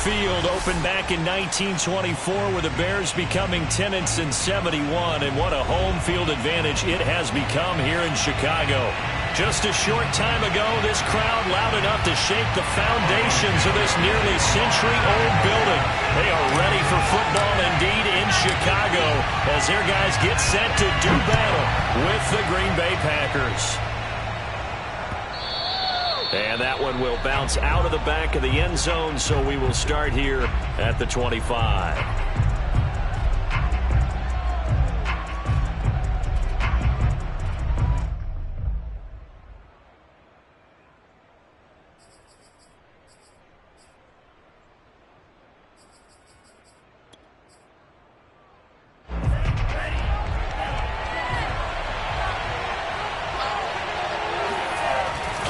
Field opened back in 1924 with the Bears becoming tenants in 71, and what a home field advantage it has become here in Chicago. Just a short time ago, this crowd loud enough to shake the foundations of this nearly century-old building. They are ready for football indeed in Chicago as their guys get set to do battle with the Green Bay Packers. And that one will bounce out of the back of the end zone, so we will start here at the 25.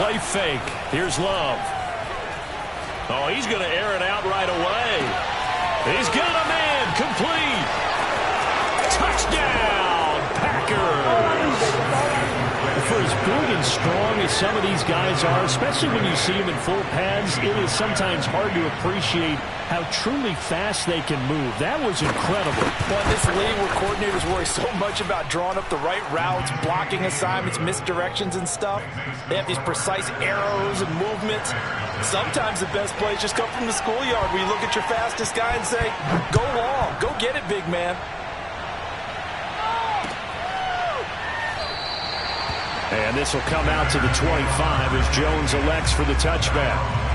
Play fake. Here's Love. Oh, he's going to air it out right away. He's got a man. Complete. Touchdown, Packers. For as big and strong as some of these guys are, especially when you see them in full pads, it is sometimes hard to appreciate how truly fast they can move. That was incredible. Well, in this league where coordinators worry so much about drawing up the right routes, blocking assignments, misdirections and stuff, they have these precise arrows and movements. Sometimes the best plays just come from the schoolyard where you look at your fastest guy and say, go long, go get it, big man. And this will come out to the 25 as Jones elects for the touchback.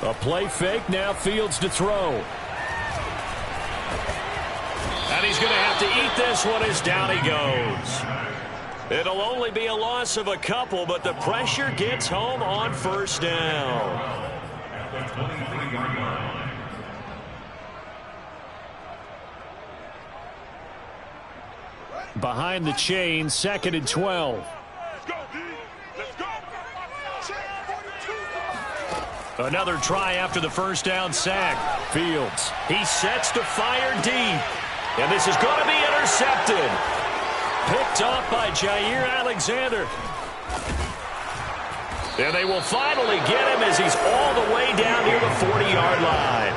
A play fake, now Fields to throw. And he's going to have to eat this one as down he goes. It'll only be a loss of a couple, but the pressure gets home on first down. Behind the chain, 2nd and 12. Another try after the first down sack. Fields, he sets to fire deep. And this is going to be intercepted. Picked off by Jair Alexander. And they will finally get him as he's all the way down near the 40-yard line.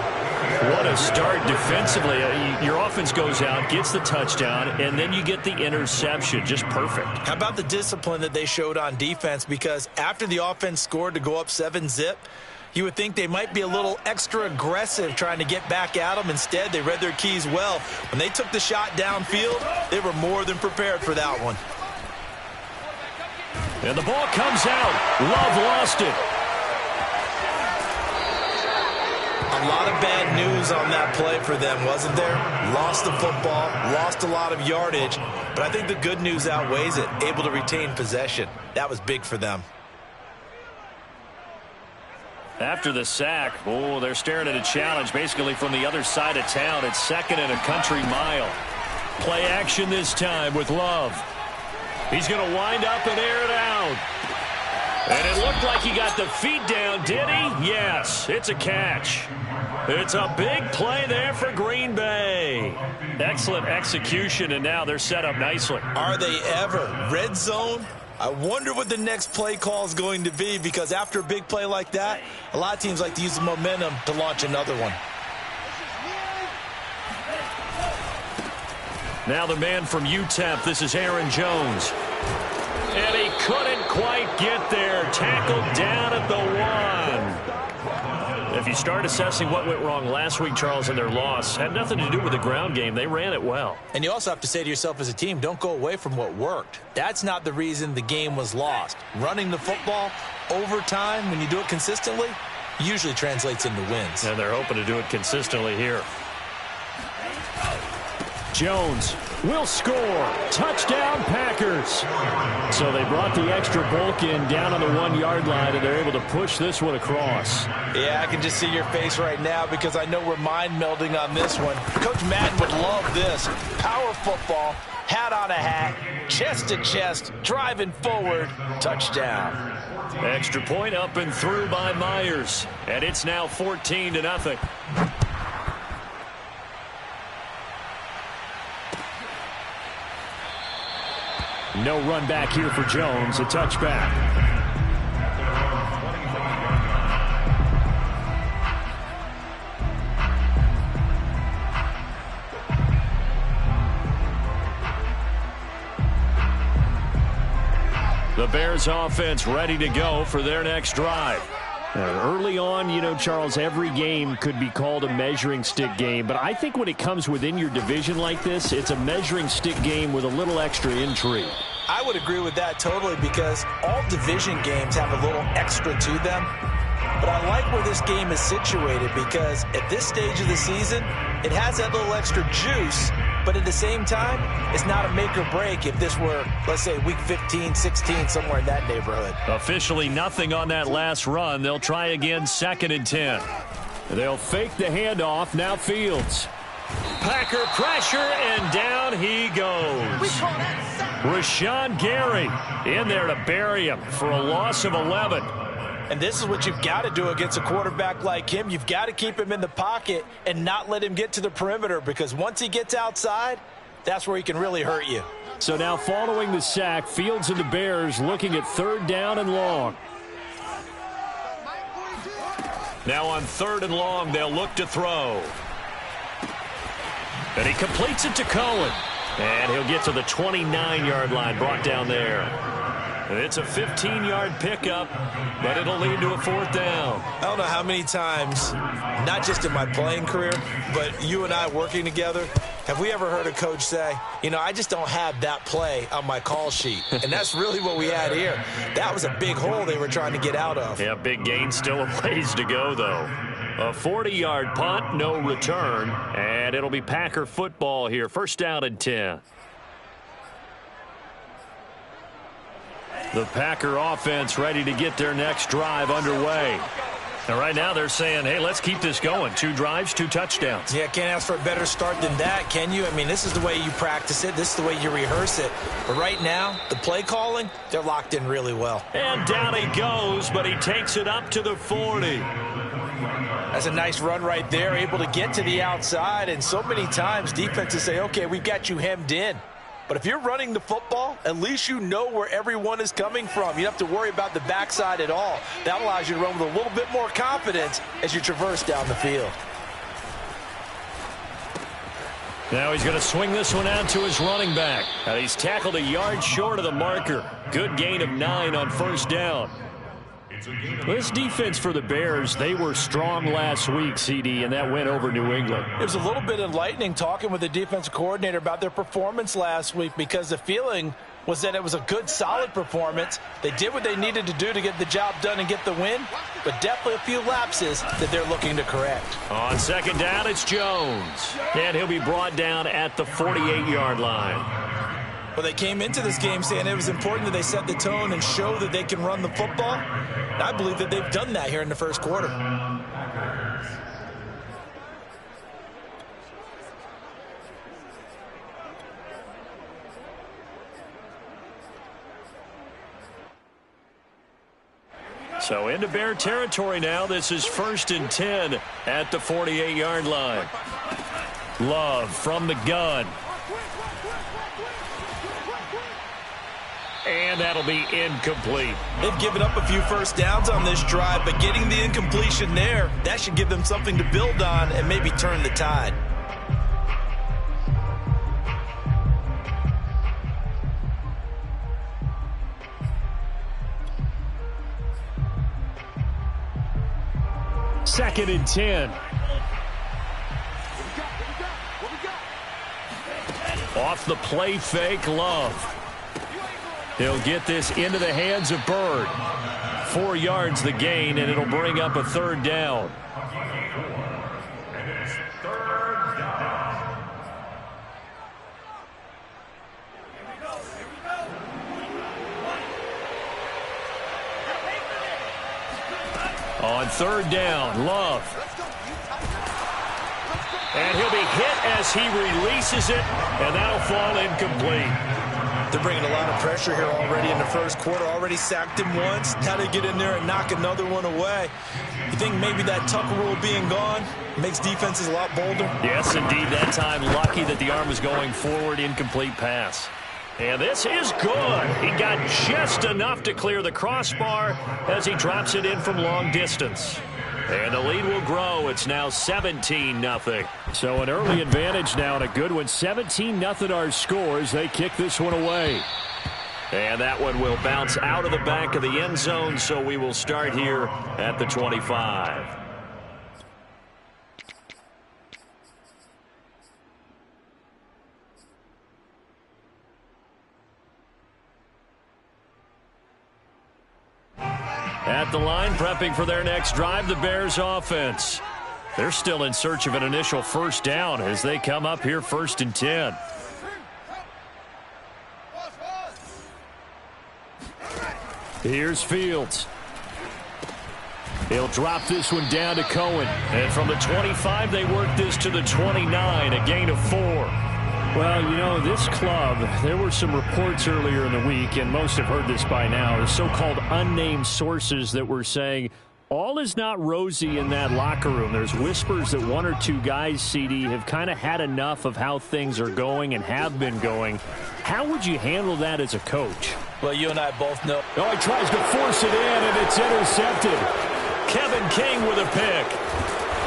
What a start defensively. Your offense goes out, gets the touchdown, and then you get the interception. Just perfect. How about the discipline that they showed on defense? Because after the offense scored to go up 7-zip, you would think they might be a little extra aggressive trying to get back at them. Instead, they read their keys well. When they took the shot downfield, they were more than prepared for that one. And the ball comes out. Love lost it. A lot of bad news on that play for them, wasn't there? Lost the football, lost a lot of yardage, but I think the good news outweighs it. Able to retain possession. That was big for them. After the sack, they're staring at a challenge basically from the other side of town. It's 2nd and a country mile. Play action this time with Love. He's going to wind up and air it out. And it looked like he got the feet down, did he? Yes, it's a catch. It's a big play there for Green Bay. Excellent execution, and now they're set up nicely. Are they ever? Red zone? I wonder what the next play call is going to be, because after a big play like that, a lot of teams like to use the momentum to launch another one. Now the man from UTEP, this is Aaron Jones. And he couldn't quite get there. Tackled down at the 1. If you start assessing what went wrong last week, Charles, in their loss, had nothing to do with the ground game. They ran it well. And you also have to say to yourself as a team, don't go away from what worked. That's not the reason the game was lost. Running the football over time, when you do it consistently, usually translates into wins. And they're hoping to do it consistently here. Jones will score. Touchdown, Packers. So they brought the extra bulk in down on the 1-yard line, and they're able to push this one across. Yeah, I can just see your face right now because I know we're mind melding on this one. Coach Madden would love this. Power football, hat on a hat, chest to chest, driving forward, touchdown. Extra point up and through by Myers, and it's now 14-0. No run back here for Jones, a touchback. The Bears offense ready to go for their next drive. Early on, you know, Charles, every game could be called a measuring stick game, but I think when it comes within your division like this, it's a measuring stick game with a little extra intrigue. I would agree with that totally because all division games have a little extra to them. But I like where this game is situated because at this stage of the season, it has that little extra juice, but at the same time, it's not a make or break if this were, let's say, week 15, 16, somewhere in that neighborhood. Officially nothing on that last run. They'll try again 2nd and 10. They'll fake the handoff. Now Fields. Packer pressure, and down he goes. Rashawn Gary in there to bury him for a loss of 11. And this is what you've got to do against a quarterback like him. You've got to keep him in the pocket and not let him get to the perimeter because once he gets outside, that's where he can really hurt you. So now following the sack, Fields and the Bears looking at 3rd down and long. Now on 3rd and long, they'll look to throw. And he completes it to Cohen. And he'll get to the 29-yard line, brought down there. It's a 15-yard pickup, but it'll lead to a 4th down. I don't know how many times, not just in my playing career, but you and I working together, have we ever heard a coach say, you know, I just don't have that play on my call sheet. And that's really what we had here. That was a big hole they were trying to get out of. Yeah, big gain, still a ways to go, though. A 40-yard punt, no return, and it'll be Packer football here. 1st down and 10. The Packer offense ready to get their next drive underway. And right now they're saying, hey, let's keep this going. 2 drives, 2 touchdowns. Yeah, can't ask for a better start than that, can you? I mean, this is the way you practice it. This is the way you rehearse it. But right now, the play calling, they're locked in really well. And down he goes, but he takes it up to the 40. That's a nice run right there, able to get to the outside. And so many times defenses say, okay, we've got you hemmed in. But if you're running the football, at least you know where everyone is coming from. You don't have to worry about the backside at all. That allows you to run with a little bit more confidence as you traverse down the field. Now he's going to swing this one out to his running back. He's tackled a yard short of the marker. Good gain of 9 on 1st down. This defense for the Bears, they were strong last week, CD, and that went over New England. It was a little bit enlightening talking with the defensive coordinator about their performance last week because the feeling was that it was a good, solid performance. They did what they needed to do to get the job done and get the win, but definitely a few lapses that they're looking to correct. On 2nd down, it's Jones, and he'll be brought down at the 48-yard line. Well, they came into this game saying it was important that they set the tone and show that they can run the football. And I believe that they've done that here in the 1st quarter. So into Bear territory now. This is 1st and 10 at the 48-yard line. Love from the gun. And that'll be incomplete. They've given up a few 1st downs on this drive, but getting the incompletion there, that should give them something to build on and maybe turn the tide. Second and 10. Off the play fake, Love. He'll get this into the hands of Byrd. 4 yards the gain, and it'll bring up a 3rd down. On third down, Love. And he'll be hit as he releases it, and that'll fall incomplete. They're bringing a lot of pressure here already in the first quarter. Already sacked him once. Now they get in there and knock another one away. You think maybe that Tucker rule being gone makes defenses a lot bolder? Yes, indeed. That time, lucky that the arm was going forward. Incomplete pass. And this is good. He got just enough to clear the crossbar as he drops it in from long distance. And the lead will grow. It's now 17-0. So an early advantage now and a good one. 17-0 our scores. They kick this one away. And that one will bounce out of the back of the end zone, so we will start here at the 25. At the line, prepping for their next drive, the Bears offense. They're still in search of an initial first down as they come up here 1st and 10. Here's Fields. He'll drop this one down to Cohen. And from the 25, they work this to the 29, a gain of 4. Well, you know, this club, there were some reports earlier in the week, and most have heard this by now, the so-called unnamed sources that were saying all is not rosy in that locker room. There's whispers that 1 or 2 guys, CD, have kind of had enough of how things are going and have been going. How would you handle that as a coach? Well, you and I both know. Oh, he tries to force it in, and it's intercepted. Kevin King with a pick.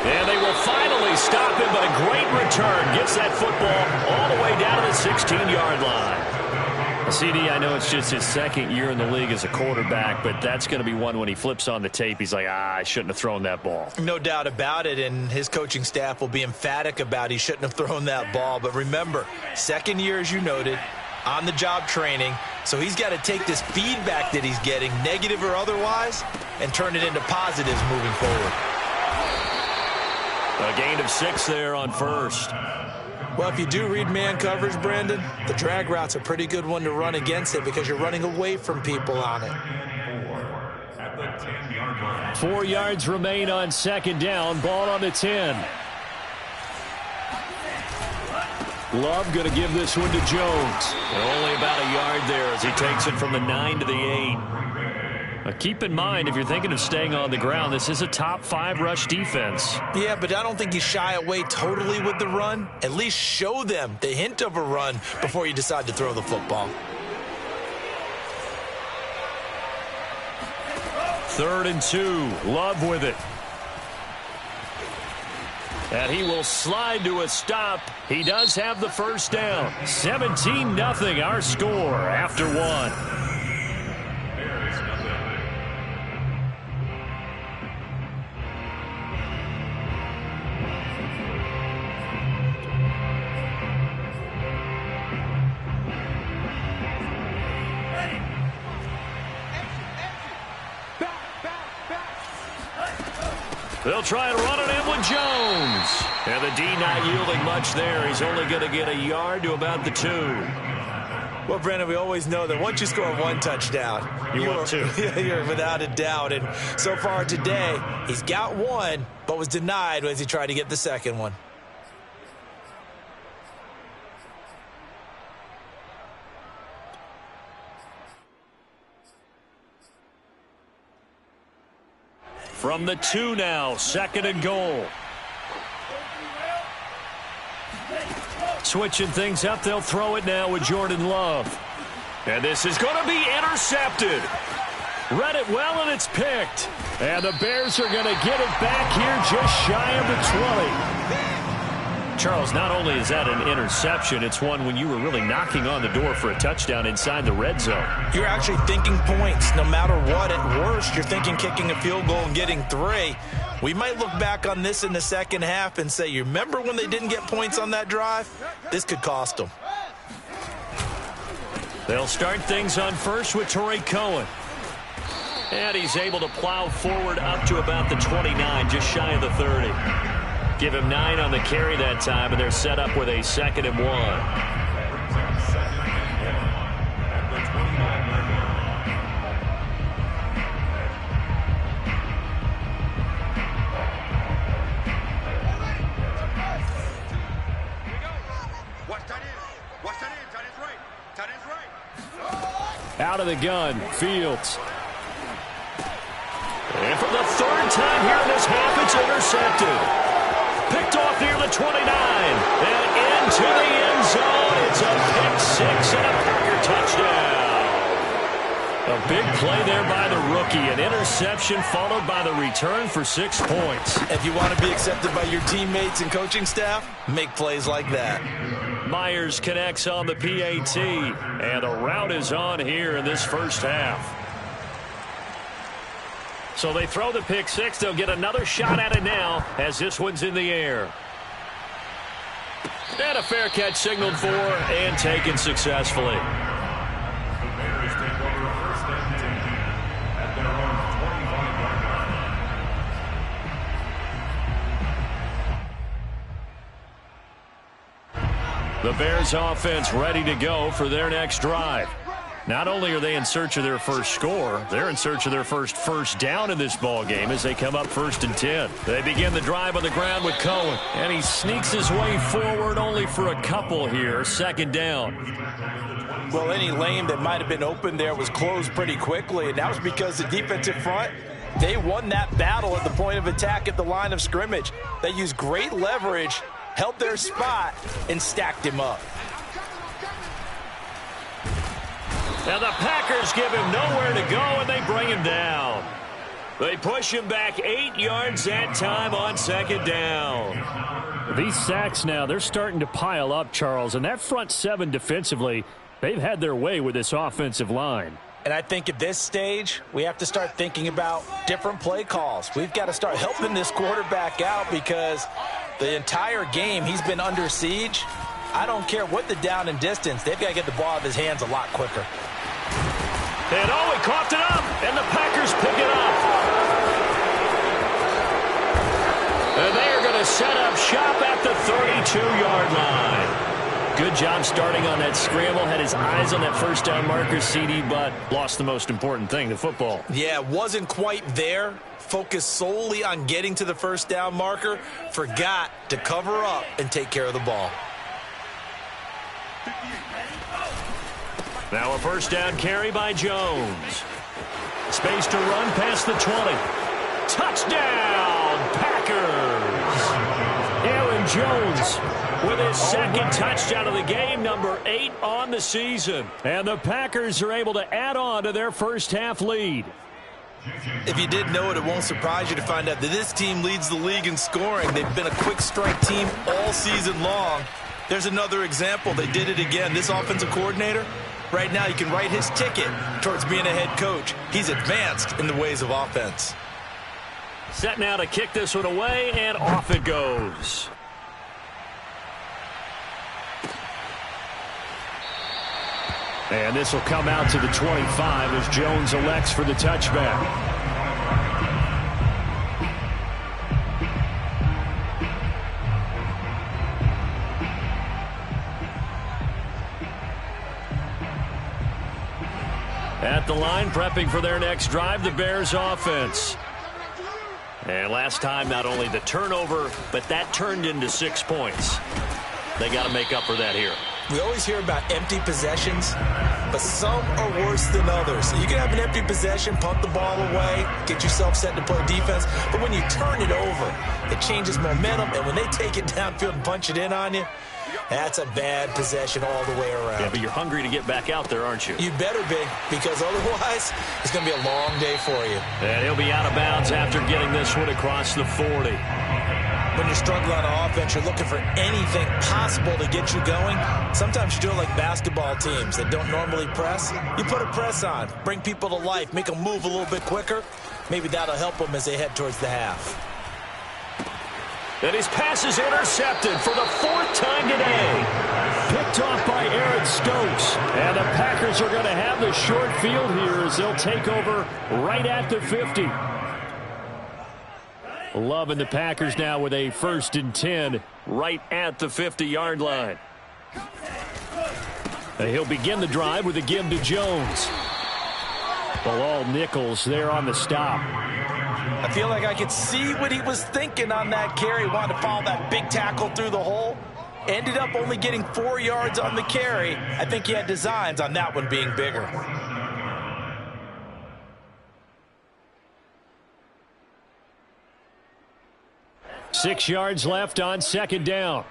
And they will finally stop him, but a great return. Gets that football all the way down to the 16-yard line. CD, I know it's just his second year in the league as a quarterback, but that's going to be one when he flips on the tape. He's like, I shouldn't have thrown that ball. No doubt about it, and his coaching staff will be emphatic about he shouldn't have thrown that ball. But remember, second year, as you noted, on-the-job training, so he's got to take this feedback that he's getting, negative or otherwise, and turn it into positives moving forward. A gain of 6 there on first. Well, if you do read man coverage, Brandon, the drag route's a pretty good one to run against it because you're running away from people on it. 4 yards remain on second down. Ball on the 10. Love going to give this one to Jones. And only about a yard there as he takes it from the 9 to the 8. Now keep in mind, if you're thinking of staying on the ground, this is a top 5 rush defense. Yeah, but I don't think you shy away totally with the run. At least show them the hint of a run before you decide to throw the football. 3rd and 2. Love with it. And he will slide to a stop. He does have the first down. 17-0 our score after 1. They'll try and run it in with Jones. And the D not yielding much there. He's only going to get a yard to about the 2. Well, Brandon, we always know that once you score 1 touchdown, you're without a doubt. And so far today, he's got 1, but was denied as he tried to get the second one. From the 2 now, 2nd and goal. Switching things up, they'll throw it now with Jordan Love. And this is going to be intercepted. Read it well, and it's picked. And the Bears are going to get it back here just shy of the 20. Charles, not only is that an interception, it's one when you were really knocking on the door for a touchdown inside the red zone. You're actually thinking points. No matter what, at worst, you're thinking kicking a field goal and getting 3. We might look back on this in the second half and say, you remember when they didn't get points on that drive? This could cost them. They'll start things on first with Torrey Cohen. And he's able to plow forward up to about the 29, just shy of the 30. Give him 9 on the carry that time, and they're set up with a 2nd and 1. Out of the gun, Fields. And for the third time here in this half, it's intercepted. Picked off near the 29. And into the end zone. It's a pick six and a Packer touchdown. A big play there by the rookie. An interception followed by the return for 6 points. If you want to be accepted by your teammates and coaching staff, make plays like that. Myers connects on the PAT. And the route is on here in this first half. So they throw the pick six. They'll get another shot at it now as this one's in the air. And a fair catch signaled for and taken successfully. The Bears offense ready to go for their next drive. Not only are they in search of their first score, they're in search of their first down in this ball game as they come up 1st and 10. They begin the drive on the ground with Cohen, and he sneaks his way forward only for a couple here. 2nd down. Well, any lane that might have been open there was closed pretty quickly, and that was because the defensive front, they won that battle at the point of attack at the line of scrimmage. They used great leverage, held their spot, and stacked him up. Now the Packers give him nowhere to go, and they bring him down. They push him back 8 yards that time on 2nd down. These sacks now, they're starting to pile up, Charles, and that front 7 defensively, they've had their way with this offensive line. And I think at this stage, we have to start thinking about different play calls. We've got to start helping this quarterback out because the entire game he's been under siege. I don't care what the down and distance. They've got to get the ball out of his hands a lot quicker. And he coughed it up, and the Packers pick it up. And they are going to set up shop at the 32-yard line. Good job starting on that scramble. Had his eyes on that first down marker, CD, but lost the most important thing, the football. Yeah, wasn't quite there. Focused solely on getting to the first down marker. Forgot to cover up and take care of the ball. Now a first down carry by Jones. Space to run past the 20. Touchdown, Packers! Aaron Jones with his 2nd touchdown of the game, number 8 on the season. And the Packers are able to add on to their first half lead. If you didn't know it, it won't surprise you to find out that this team leads the league in scoring. They've been a quick strike team all season long. There's another example. They did it again. This offensive coordinator, right now you can write his ticket towards being a head coach. He's advanced in the ways of offense. Set now to kick this one away, and off it goes. And this will come out to the 25 as Jones elects for the touchback. At the line, prepping for their next drive, the Bears offense. And last time, not only the turnover, but that turned into 6 points. They got to make up for that here. We always hear about empty possessions, but some are worse than others. So you can have an empty possession, punt the ball away, get yourself set to play defense, but when you turn it over, it changes momentum, and when they take it downfield and punch it in on you, that's a bad possession all the way around. Yeah, but you're hungry to get back out there, aren't you? You better be, because otherwise it's going to be a long day for you. And he'll be out of bounds after getting this one across the 40. When you're struggling on offense, you're looking for anything possible to get you going. Sometimes you do it like basketball teams that don't normally press. You put a press on, bring people to life, make them move a little bit quicker. Maybe that'll help them as they head towards the half. And his pass is intercepted for the 4th time today. Picked off by Aaron Stokes. And the Packers are going to have the short field here as they'll take over right at the 50. Loving the Packers now with a 1st and 10 right at the 50-yard line. And he'll begin the drive with a give to Jones. Bilal Nichols there on the stop. I feel like I could see what he was thinking on that carry. Wanted to follow that big tackle through the hole. Ended up only getting 4 yards on the carry. I think he had designs on that one being bigger. 6 yards left on second down.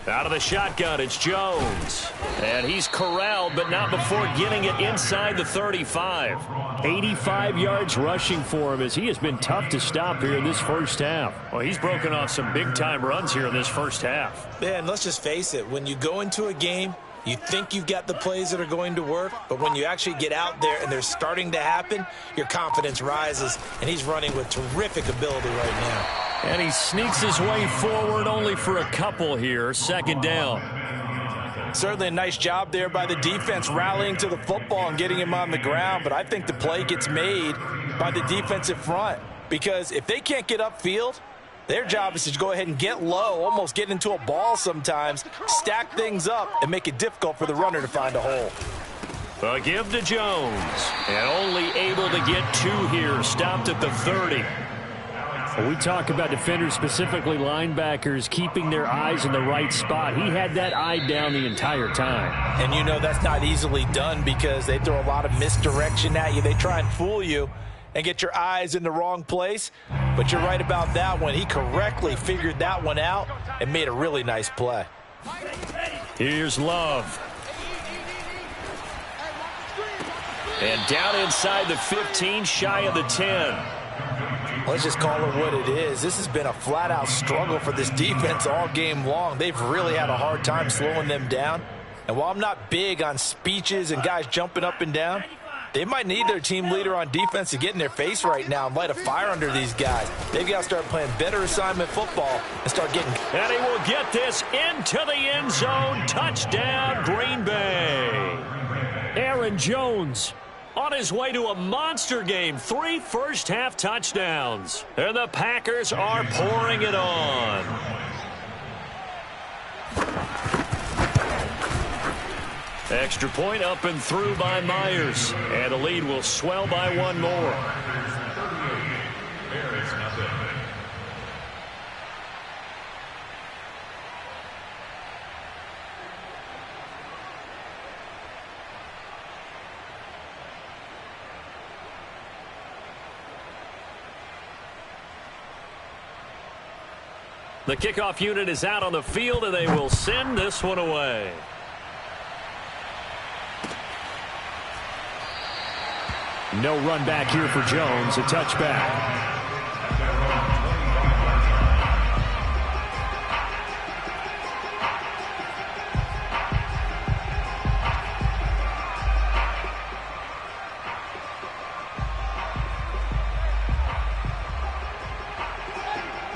Out of the shotgun, it's Jones. And he's corralled, but not before getting it inside the 35. 85 yards rushing for him as he has been tough to stop here in this first half. Well, he's broken off some big-time runs here in this first half. Yeah, and let's just face it. When you go into a game, you think you've got the plays that are going to work, but when you actually get out there and they're starting to happen, your confidence rises, and he's running with terrific ability right now. And he sneaks his way forward only for a couple here. Second down. Certainly a nice job there by the defense rallying to the football and getting him on the ground, but I think the play gets made by the defensive front because if they can't get upfield, their job is to go ahead and get low, almost get into a ball sometimes, stack things up, and make it difficult for the runner to find a hole. A give to Jones, and only able to get 2 here, stopped at the 30. We talk about defenders, specifically linebackers, keeping their eyes in the right spot. He had that eye down the entire time. And you know that's not easily done because they throw a lot of misdirection at you. They try and fool you and get your eyes in the wrong place. But you're right about that one. He correctly figured that one out and made a really nice play. Here's Love. And down inside the 15, shy of the 10. Let's just call it what it is. This has been a flat-out struggle for this defense all game long. They've really had a hard time slowing them down. And while I'm not big on speeches and guys jumping up and down, they might need their team leader on defense to get in their face right now and light a fire under these guys. They've got to start playing better assignment football and start getting... And he will get this into the end zone. Touchdown, Green Bay. Aaron Jones on his way to a monster game. 3 first-half touchdowns. And the Packers are pouring it on. Extra point up and through by Myers. And the lead will swell by 1 more. The kickoff unit is out on the field, and they will send this one away. No run back here for Jones. A touchback.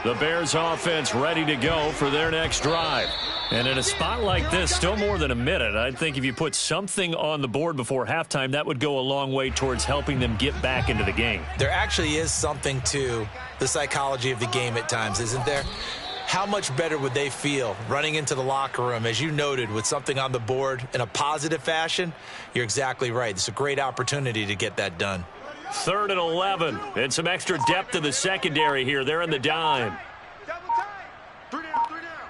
The Bears offense ready to go for their next drive. And in a spot like this, still more than a minute, I think if you put something on the board before halftime, that would go a long way towards helping them get back into the game. There actually is something to the psychology of the game at times, isn't there? How much better would they feel running into the locker room, as you noted, with something on the board in a positive fashion? You're exactly right. It's a great opportunity to get that done. 3rd and 11, and some extra depth in the secondary here. They're in the dime. Double time. 3 down, 3 down.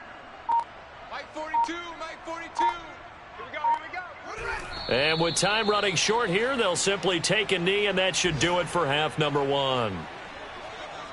Mike 42, Mike 42. Here we go. And with time running short here, they'll simply take a knee, and that should do it for half number 1.